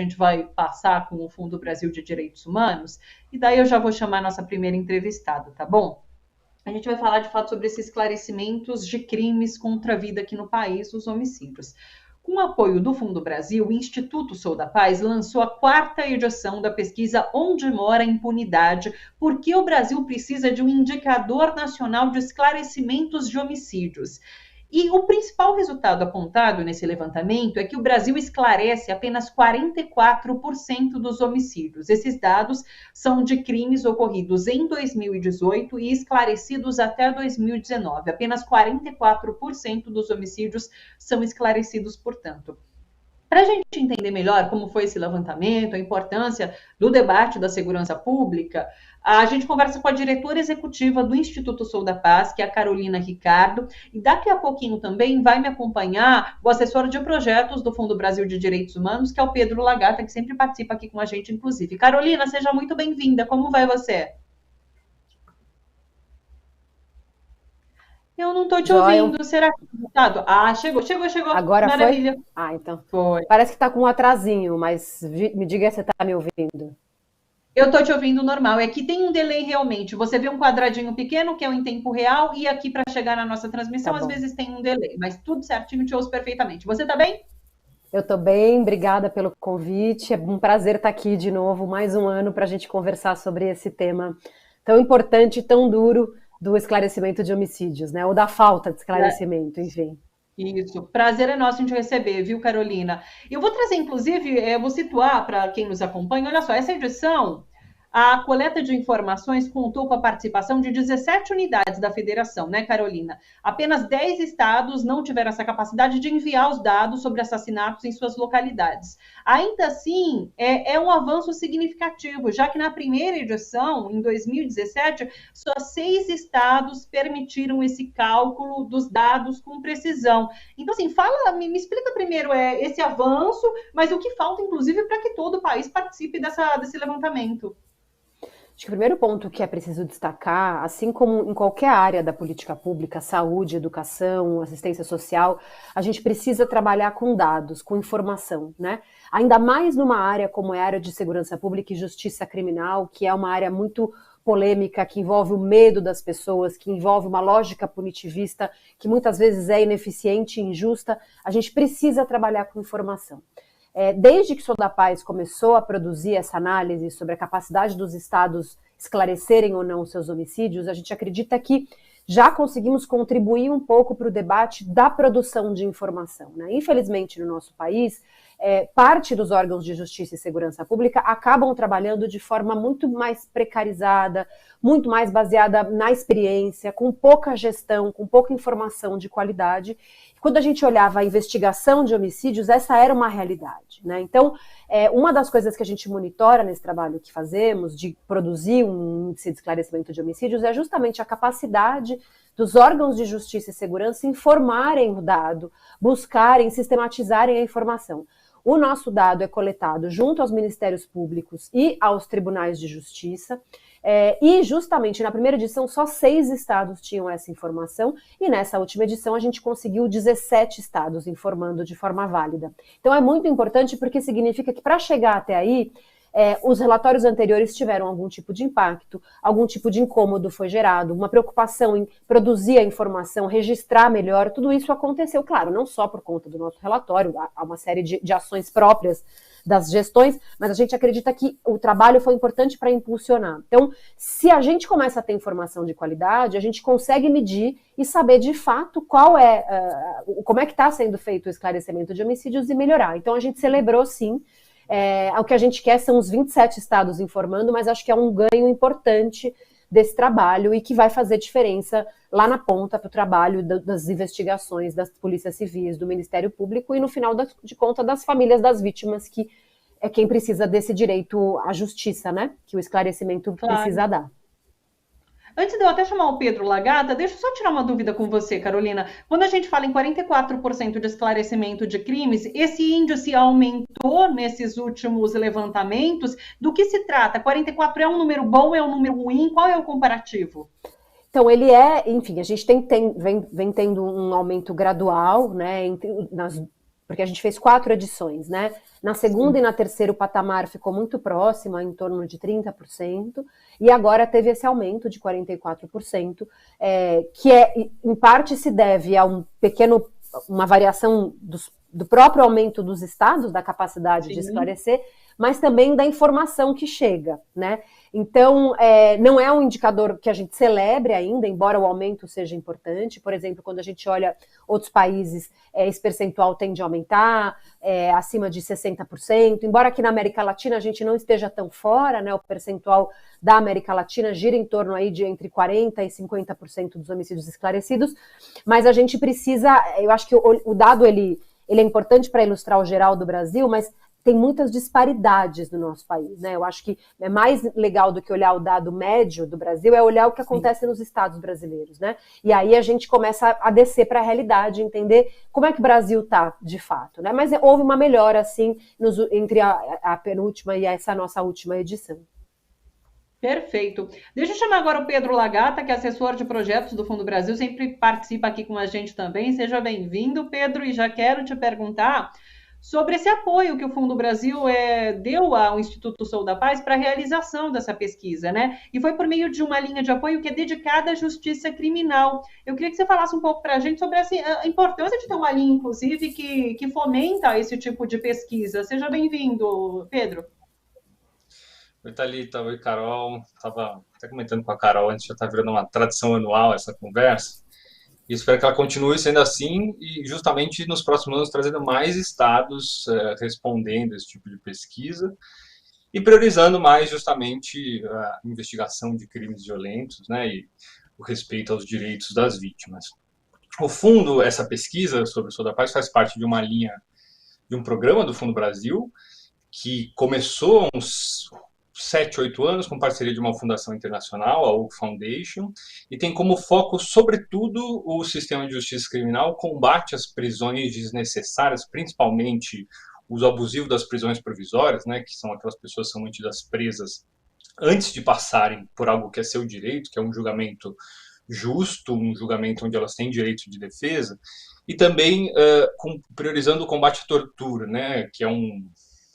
gente vai passar com o Fundo Brasil de Direitos Humanos, e daí eu já vou chamar a nossa primeira entrevistada, tá bom? A gente vai falar de fato sobre esses esclarecimentos de crimes contra a vida aqui no país, os homicídios. Com o apoio do Fundo Brasil, o Instituto Sou da Paz lançou a quarta edição da pesquisa Onde Mora a Impunidade, porque o Brasil precisa de um indicador nacional de esclarecimentos de homicídios. E o principal resultado apontado nesse levantamento é que o Brasil esclarece apenas 44% dos homicídios. Esses dados são de crimes ocorridos em 2018 e esclarecidos até 2019. Apenas 44% dos homicídios são esclarecidos, portanto. Para a gente entender melhor como foi esse levantamento, a importância do debate da segurança pública, a gente conversa com a diretora executiva do Instituto Sou da Paz, que é a Carolina Ricardo, e daqui a pouquinho também vai me acompanhar o assessor de projetos do Fundo Brasil de Direitos Humanos, que é o Pedro Lagata, que sempre participa aqui com a gente, inclusive. Carolina, seja muito bem-vinda. Como vai você? Eu não estou te Joia. ouvindo. Será que tá? Ah, chegou. Agora foi? Maravilha. Ah, então. Foi. Parece que está com um atrasinho, mas me diga se você está me ouvindo. Eu estou te ouvindo normal. É que tem um delay realmente. Você vê um quadradinho pequeno, que é o em tempo real, e aqui para chegar na nossa Tá transmissão, às bom. vezes tem um delay. Mas tudo certinho, te ouço perfeitamente. Você tá bem? Eu estou bem, obrigada pelo convite. É um prazer estar aqui de novo, mais um ano, para a gente conversar sobre esse tema tão importante, tão duro do esclarecimento de homicídios, né? Ou da falta de esclarecimento, enfim. Isso. Prazer é nosso em te receber, viu, Carolina? Eu vou trazer, inclusive, vou situar para quem nos acompanha. Olha só, essa edição, a coleta de informações contou com a participação de 17 unidades da federação, né, Carolina? Apenas 10 estados não tiveram essa capacidade de enviar os dados sobre assassinatos em suas localidades. Ainda assim, é um avanço significativo, já que na primeira edição, em 2017, só 6 estados permitiram esse cálculo dos dados com precisão. Então, assim, me explica primeiro esse avanço, mas o que falta, inclusive, para que todo o país participe desse levantamento. Acho que o primeiro ponto que é preciso destacar, assim como em qualquer área da política pública, saúde, educação, assistência social, a gente precisa trabalhar com dados, com informação, né? Ainda mais numa área como é a área de segurança pública e justiça criminal, que é uma área muito polêmica, que envolve o medo das pessoas, que envolve uma lógica punitivista, que muitas vezes é ineficiente e injusta, a gente precisa trabalhar com informação. Desde que Sou da Paz começou a produzir essa análise sobre a capacidade dos estados esclarecerem ou não os seus homicídios, a gente acredita que já conseguimos contribuir um pouco para o debate da produção de informação, né? Infelizmente, no nosso país, parte dos órgãos de justiça e segurança pública acabam trabalhando de forma muito mais precarizada, muito mais baseada na experiência, com pouca gestão, com pouca informação de qualidade. Quando a gente olhava a investigação de homicídios, essa era uma realidade, né? Então, uma das coisas que a gente monitora nesse trabalho que fazemos, de produzir um índice de esclarecimento de homicídios, é justamente a capacidade dos órgãos de justiça e segurança informarem o dado, buscarem, sistematizarem a informação. O nosso dado é coletado junto aos ministérios públicos e aos tribunais de justiça, e justamente na primeira edição só 6 estados tinham essa informação, e nessa última edição a gente conseguiu 17 estados informando de forma válida. Então é muito importante porque significa que para chegar até aí, os relatórios anteriores tiveram algum tipo de impacto, algum tipo de incômodo foi gerado, uma preocupação em produzir a informação, registrar melhor, tudo isso aconteceu, claro, não só por conta do nosso relatório, há uma série de ações próprias das gestões, mas a gente acredita que o trabalho foi importante para impulsionar. Então, se a gente começa a ter informação de qualidade, a gente consegue medir e saber de fato como é que está sendo feito o esclarecimento de homicídios e melhorar. Então, a gente celebrou, sim. O que a gente quer são os 27 estados informando, mas acho que é um ganho importante desse trabalho e que vai fazer diferença lá na ponta para o trabalho das investigações das polícias civis, do Ministério Público e, no final de contas, das famílias das vítimas, que é quem precisa desse direito à justiça, né? Que o esclarecimento precisa dar. Antes de eu até chamar o Pedro Lagata, deixa eu só tirar uma dúvida com você, Carolina. Quando a gente fala em 44% de esclarecimento de crimes, esse índice aumentou nesses últimos levantamentos? Do que se trata? 44 é um número bom, é um número ruim? Qual é o comparativo? Então, enfim, a gente vem tendo um aumento gradual, né, porque a gente fez 4 edições, né? Na segunda e na terceira o patamar ficou muito próximo, em torno de 30%, e agora teve esse aumento de 44%, que em parte se deve a uma variação do próprio aumento dos estados, da capacidade de esclarecer, mas também da informação que chega, né? Então, não é um indicador que a gente celebre ainda, embora o aumento seja importante. Por exemplo, quando a gente olha outros países, esse percentual tende a aumentar, acima de 60%, embora aqui na América Latina a gente não esteja tão fora, né? O percentual da América Latina gira em torno aí de entre 40% e 50% dos homicídios esclarecidos, mas a gente precisa, eu acho que o dado ele é importante para ilustrar o geral do Brasil, mas tem muitas disparidades no nosso país, né? Eu acho que é mais legal do que olhar o dado médio do Brasil, é olhar o que acontece nos estados brasileiros, né? E aí a gente começa a descer para a realidade, entender como é que o Brasil está, de fato, né? Mas houve uma melhora, assim, entre a penúltima e essa nossa última edição. Perfeito. Deixa eu chamar agora o Pedro Lagata, que é assessor de projetos do Fundo Brasil, sempre participa aqui com a gente também. Seja bem-vindo, Pedro, e já quero te perguntar sobre esse apoio que o Fundo Brasil deu ao Instituto Sou da Paz para a realização dessa pesquisa, né? E foi por meio de uma linha de apoio que é dedicada à justiça criminal. Eu queria que você falasse um pouco para a gente sobre a importância de ter uma linha, inclusive, que fomenta esse tipo de pesquisa. Seja bem-vindo, Pedro. Oi, Thalita, oi, Carol. Estava até comentando com a Carol, antes já está virando uma tradição anual essa conversa. E espero que ela continue sendo assim e justamente nos próximos anos trazendo mais estados respondendo esse tipo de pesquisa e priorizando mais justamente a investigação de crimes violentos, né, e o respeito aos direitos das vítimas. O fundo, essa pesquisa sobre o Sou da Paz faz parte de uma linha, de um programa do Fundo Brasil que começou há uns 7, 8 anos, com parceria de uma fundação internacional, a Oak Foundation, e tem como foco, sobretudo, o sistema de justiça criminal, combate às prisões desnecessárias, principalmente o uso abusivo das prisões provisórias, né, que são aquelas pessoas que são mantidas presas antes de passarem por algo que é seu direito, que é um julgamento justo, um julgamento onde elas têm direito de defesa, e também priorizando o combate à tortura, né, que é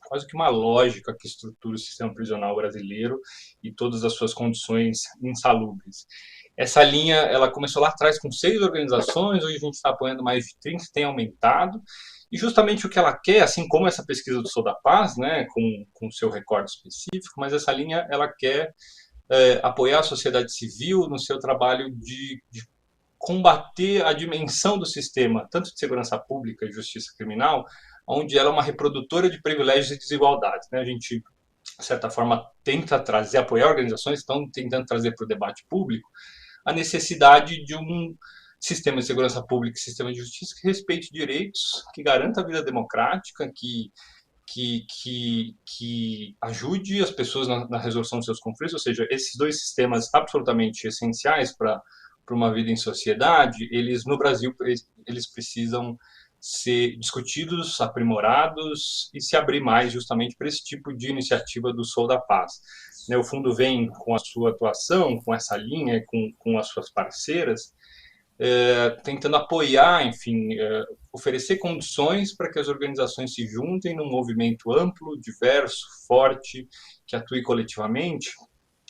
quase que uma lógica que estrutura o sistema prisional brasileiro e todas as suas condições insalubres. Essa linha, ela começou lá atrás com 6 organizações, hoje a gente está apoiando mais de 30, tem aumentado, e justamente o que ela quer, assim como essa pesquisa do Sou da Paz, né, com seu recorte específico, mas essa linha, ela quer apoiar a sociedade civil no seu trabalho de combater a dimensão do sistema, tanto de segurança pública e justiça criminal, onde ela é uma reprodutora de privilégios e desigualdades, né? A gente, de certa forma, tenta apoiar organizações que estão tentando trazer para o debate público a necessidade de um sistema de segurança pública e sistema de justiça que respeite direitos, que garanta a vida democrática, que ajude as pessoas na resolução dos seus conflitos, ou seja, esses dois sistemas absolutamente essenciais para uma vida em sociedade, eles no Brasil eles precisam ser discutidos, aprimorados e se abrir mais justamente para esse tipo de iniciativa do Sou da Paz. O fundo vem com a sua atuação, com essa linha, com as suas parceiras, tentando apoiar, enfim, oferecer condições para que as organizações se juntem num movimento amplo, diverso, forte, que atue coletivamente,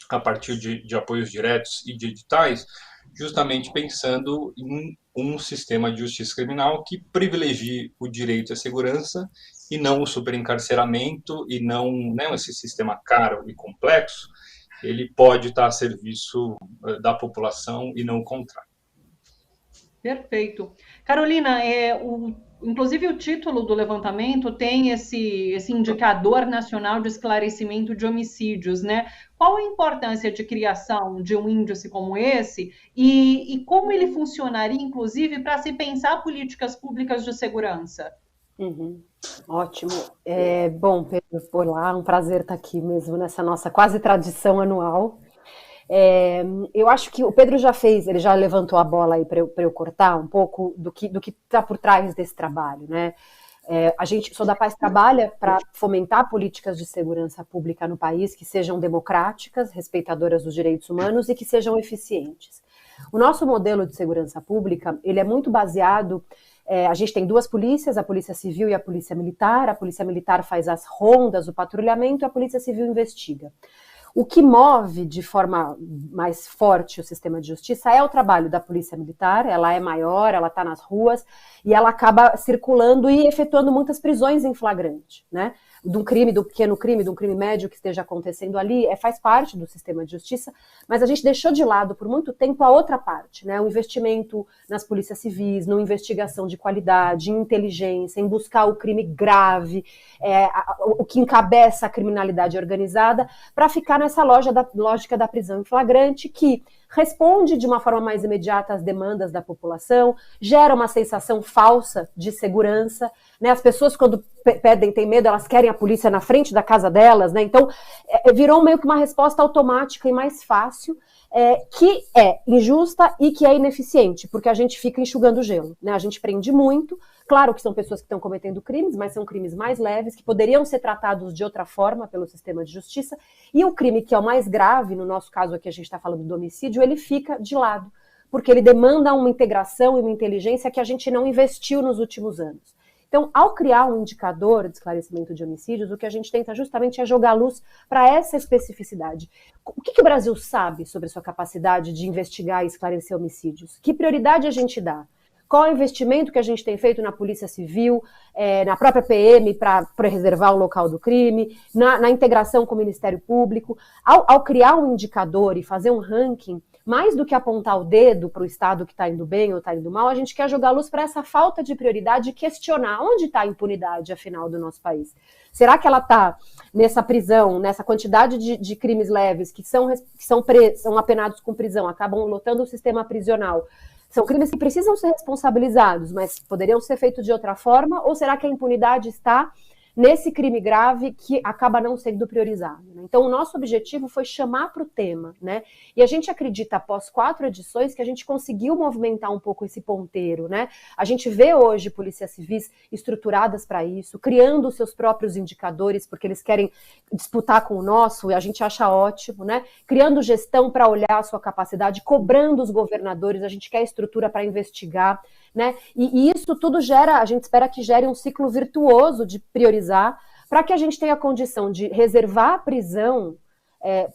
a partir de apoios diretos e de editais, justamente pensando em um sistema de justiça criminal que privilegie o direito à segurança e não o superencarceramento e não esse sistema caro e complexo. Ele pode estar a serviço da população e não o contrário. Perfeito. Carolina, inclusive o título do levantamento tem esse indicador nacional de esclarecimento de homicídios, né? Qual a importância de criação de um índice como esse e como ele funcionaria, inclusive, para se pensar políticas públicas de segurança? Ótimo. Bom, Pedro, olá, um prazer estar aqui mesmo nessa nossa quase tradição anual. Eu acho que o Pedro ele já levantou a bola aí para eu cortar um pouco do que está por trás desse trabalho, né? A gente, Sou da Paz, trabalha para fomentar políticas de segurança pública no país que sejam democráticas, respeitadoras dos direitos humanos e que sejam eficientes. O nosso modelo de segurança pública, ele é muito baseado A gente tem duas polícias, a Polícia Civil e a Polícia Militar. A Polícia Militar faz as rondas, o patrulhamento, e a Polícia Civil investiga. O que move de forma mais forte o sistema de justiça é o trabalho da Polícia Militar. Ela é maior, ela está nas ruas e ela acaba circulando e efetuando muitas prisões em flagrante, né? De um crime, do pequeno crime, de um crime médio que esteja acontecendo ali, faz parte do sistema de justiça, mas a gente deixou de lado por muito tempo a outra parte, né? O investimento nas polícias civis, na investigação de qualidade, em inteligência, em buscar o crime grave, o que encabeça a criminalidade organizada, para ficar nessa lógica da prisão em flagrante, que responde de uma forma mais imediata às demandas da população, gera uma sensação falsa de segurança, né? As pessoas, quando têm medo, elas querem a polícia na frente da casa delas, né? Então, virou meio que uma resposta automática e mais fácil, que é injusta e que é ineficiente, porque a gente fica enxugando gelo, né? A gente prende muito, claro que são pessoas que estão cometendo crimes, mas são crimes mais leves, que poderiam ser tratados de outra forma pelo sistema de justiça, e o crime que é o mais grave, no nosso caso aqui a gente está falando do homicídio, ele fica de lado, porque ele demanda uma integração e uma inteligência que a gente não investiu nos últimos anos. Então, ao criar um indicador de esclarecimento de homicídios, o que a gente tenta justamente é jogar luz para essa especificidade. O que o Brasil sabe sobre sua capacidade de investigar e esclarecer homicídios? Que prioridade a gente dá? Qual é o investimento que a gente tem feito na Polícia Civil, na própria PM para preservar o local do crime, na integração com o Ministério Público? Ao criar um indicador e fazer um ranking, mais do que apontar o dedo para o Estado que está indo bem ou está indo mal, a gente quer jogar luz para essa falta de prioridade e questionar onde está a impunidade, afinal, do nosso país. Será que ela está nessa prisão, nessa quantidade de crimes leves que são apenados com prisão, acabam lotando o sistema prisional? São crimes que precisam ser responsabilizados, mas poderiam ser feitos de outra forma? Ou será que a impunidade está nesse crime grave que acaba não sendo priorizado, né? Então, o nosso objetivo foi chamar para o tema, né? E a gente acredita, após 4 edições, que a gente conseguiu movimentar um pouco esse ponteiro, né? A gente vê hoje polícias civis estruturadas para isso, criando os seus próprios indicadores, porque eles querem disputar com o nosso, e a gente acha ótimo, né? Criando gestão para olhar a sua capacidade, cobrando os governadores, a gente quer estrutura para investigar, né? E isso tudo a gente espera que gere um ciclo virtuoso de priorizar, para que a gente tenha a condição de reservar a prisão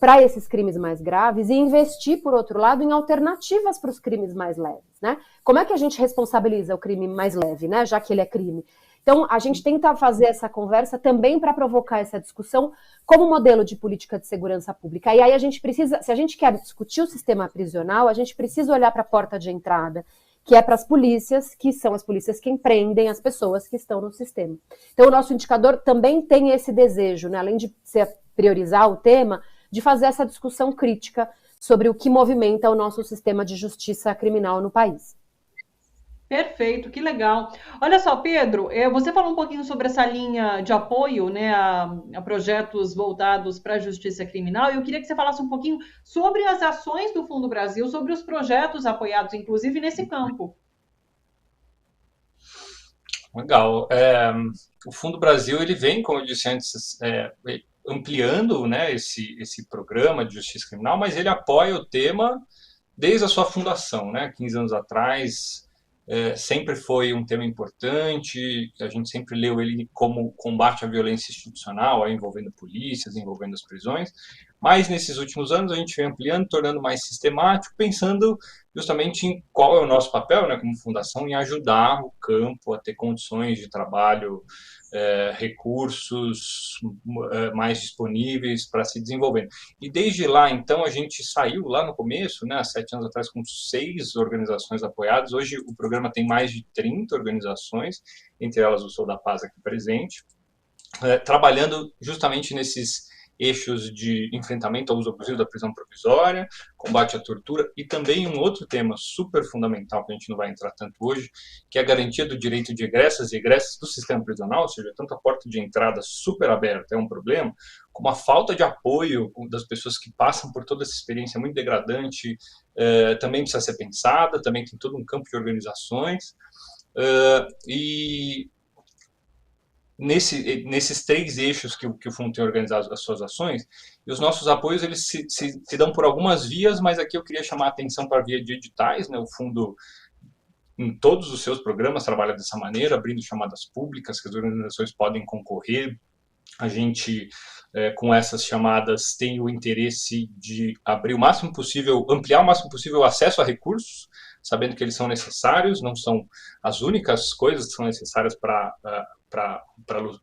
para esses crimes mais graves e investir, por outro lado, em alternativas para os crimes mais leves, né? Como é que a gente responsabiliza o crime mais leve, né? Já que ele é crime. Então, a gente tenta fazer essa conversa também para provocar essa discussão como modelo de política de segurança pública. E aí a gente precisa, se a gente quer discutir o sistema prisional, a gente precisa olhar para a porta de entrada, que é para as polícias, que são as polícias que prendem as pessoas que estão no sistema. Então, o nosso indicador também tem esse desejo, né, além de priorizar o tema, de fazer essa discussão crítica sobre o que movimenta o nosso sistema de justiça criminal no país. Perfeito, que legal. Olha só, Pedro, você falou um pouquinho sobre essa linha de apoio, né, a projetos voltados para a justiça criminal, e eu queria que você falasse um pouquinho sobre as ações do Fundo Brasil, sobre os projetos apoiados, inclusive, nesse campo. Legal. O Fundo Brasil, ele vem, como eu disse antes, ampliando, né, esse programa de justiça criminal, mas ele apoia o tema desde a sua fundação, né, 15 anos atrás. Sempre foi um tema importante, a gente sempre leu ele como combate à violência institucional, aí envolvendo polícias, envolvendo as prisões, mas nesses últimos anos a gente vem ampliando, tornando mais sistemático, pensando justamente em qual é o nosso papel, né, como fundação, em ajudar o campo a ter condições de trabalho, recursos mais disponíveis para se desenvolver. E desde lá, então, a gente saiu lá no começo, né, há 7 anos atrás, com 6 organizações apoiadas. Hoje o programa tem mais de 30 organizações, entre elas o Sou da Paz aqui presente, trabalhando justamente nesses eixos de enfrentamento ao uso abusivo da prisão provisória, combate à tortura e também um outro tema super fundamental que a gente não vai entrar tanto hoje, que é a garantia do direito de egressas e egressas do sistema prisional, ou seja, tanto a porta de entrada super aberta é um problema, como a falta de apoio das pessoas que passam por toda essa experiência muito degradante também precisa ser pensada, também tem todo um campo de organizações e nesses 3 eixos que o Fundo tem organizado as suas ações, e os nossos apoios eles se dão por algumas vias, mas aqui eu queria chamar a atenção para a via de editais, né? O Fundo em todos os seus programas, trabalha dessa maneira, abrindo chamadas públicas que as organizações podem concorrer. A gente, com essas chamadas, tem o interesse de abrir o máximo possível, ampliar o máximo possível o acesso a recursos, sabendo que eles são necessários, não são as únicas coisas que são necessárias para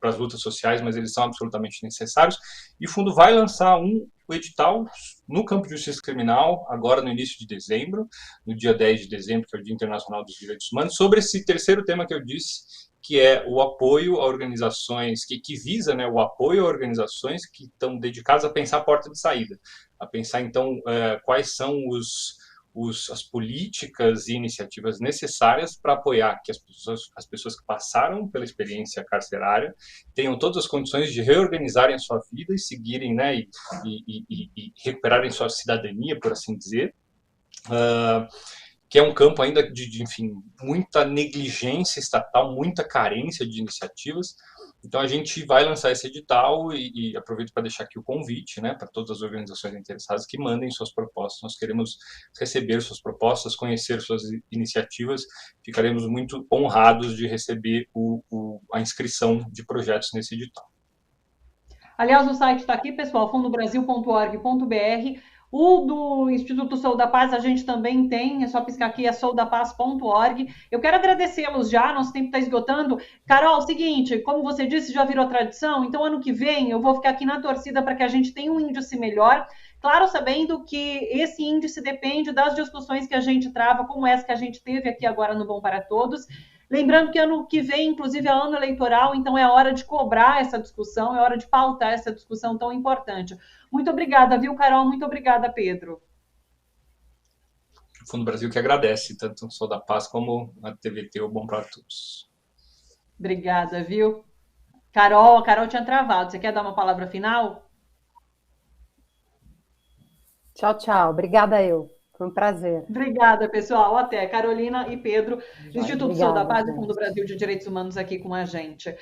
as lutas sociais, mas eles são absolutamente necessários. E o fundo vai lançar o edital no campo de justiça criminal, agora no início de dezembro, no dia 10 de dezembro, que é o Dia Internacional dos Direitos Humanos, sobre esse terceiro tema que eu disse, que é o apoio a organizações, que visa, né, o apoio a organizações que estão dedicadas a pensar a porta de saída, a pensar, então, quais são as políticas e iniciativas necessárias para apoiar que as pessoas que passaram pela experiência carcerária tenham todas as condições de reorganizarem a sua vida e seguirem, né, e recuperarem sua cidadania, por assim dizer. Que é um campo ainda enfim, muita negligência estatal, muita carência de iniciativas. Então, a gente vai lançar esse edital e aproveito para deixar aqui o convite, né, para todas as organizações interessadas que mandem suas propostas. Nós queremos receber suas propostas, conhecer suas iniciativas. Ficaremos muito honrados de receber a inscrição de projetos nesse edital. Aliás, o site está aqui, pessoal, fundobrasil.org.br. O do Instituto Sou da Paz a gente também tem, é só piscar aqui, é soudapaz.org. Eu quero agradecê-los já, nosso tempo está esgotando. Carol, seguinte, como você disse, já virou tradição, então ano que vem eu vou ficar aqui na torcida para que a gente tenha um índice melhor. Claro, sabendo que esse índice depende das discussões que a gente trava, como essa que a gente teve aqui agora no Bom para Todos. Lembrando que ano que vem, inclusive, é ano eleitoral, então é hora de cobrar essa discussão, é hora de pautar essa discussão tão importante. Muito obrigada, viu, Carol? Muito obrigada, Pedro. O Fundo Brasil que agradece, tanto o Sou da Paz como a TVT, o Bom para Todos. Obrigada, viu? Carol, a Carol tinha travado. Você quer dar uma palavra final? Tchau, tchau. Obrigada, eu. Foi um prazer. Obrigada, pessoal. Até. Carolina e Pedro, Instituto Sou da Paz e gente. Fundo Brasil de Direitos Humanos aqui com a gente.